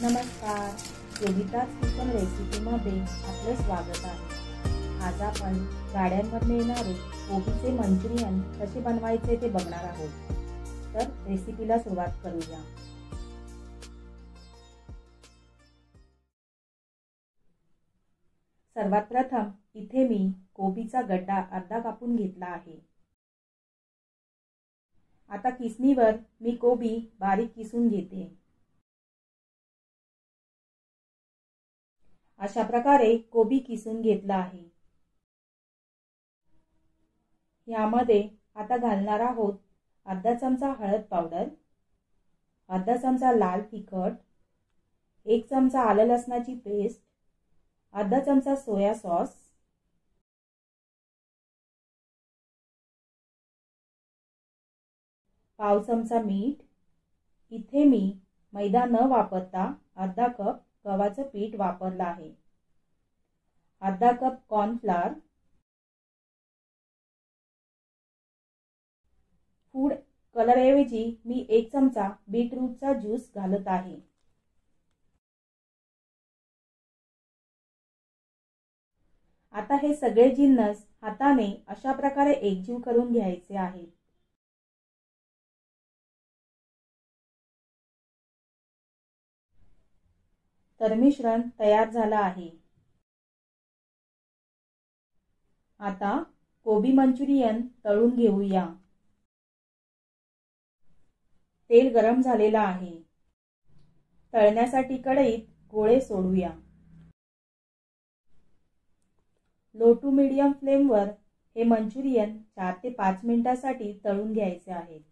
नमस्कार, योगिताज किचन रेसिपीमध्ये आपले स्वागत आहे। आज आपण गाड्यांवर येणारे कोबीचे मंचुरियन कसे बनवायचे ते बघणार आहोत। तर रेसिपीला सुरुवात करूया। सर्वात प्रथम इथे मी कोबीचा गड्डा अर्धा कापून घेतला आहे। आता किसणीवर मी कोबी बारीक किसून घेते। अशा प्रकारे कोबी किसून घेतला आहे। यामध्ये आता घालणार आहोत अर्धा चमचा हळद पावडर, अर्धा चमचा लाल तिखट, 1 चमचा आलं लसणाची पेस्ट, अर्धा चमचा सोया सॉस, पाव चमचा मीठ। इथे मी मैदा न वापरता अर्धा कप गव्हाचं पीठ वापरलं आहे, अर्धा कप कॉर्नफ्लोअर, फूड कलर ऐवजी मी 1 चमचा बीटरूटचा ज्यूस घालत आहे। आता हे सगळे जिन्नस हाताने अशा प्रकारे एकजीव करून घ्यायचे आहेत। तर मिश्रण तयार झालं आहे। आता कोबी मंचुरियन तळून घेऊया। तेल गरम झालेलं आहे। तळण्यासाठी कढईत गोळे सोडूया। लो टू मीडियम फ्लेमवर हे मंचुरियन 4 ते 5 मिनिटांसाठी तळून घ्यायचे आहे।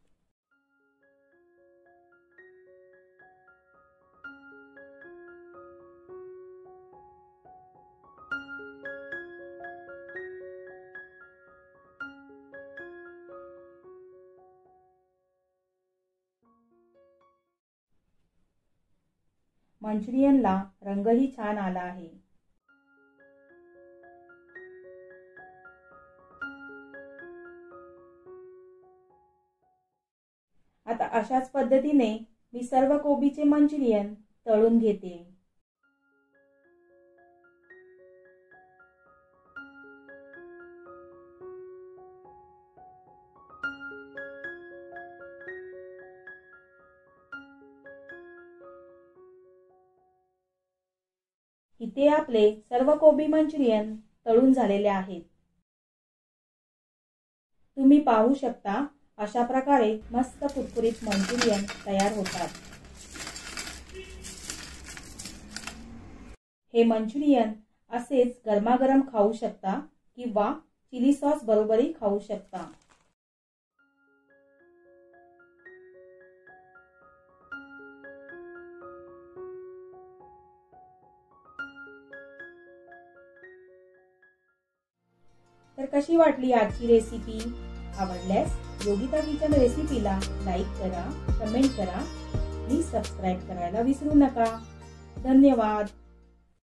मंचुरियनला रंगही छान आला आहे। आता अशाच पद्धतीने मी सर्व कोबीचे मंचुरियन तळून घेते। इथे आपले सर्व कोबी मंचुरियन तळून झालेले आहेत। तुम्ही पाहू शकता अशा प्रकारे मस्त कुरकुरीत मंचुरियन तयार होतात। हे मंचुरियन असेच गरमागरम खाऊ शकता किंवा चिली सॉस बरोबरही खाऊ शकता। तर कशी वाटली आजची रेसिपी? आवडल्यास योगिता किचन रेसिपीला लाईक करा, कमेंट करा आणि सबस्क्राइब करायला विसरू नका। धन्यवाद।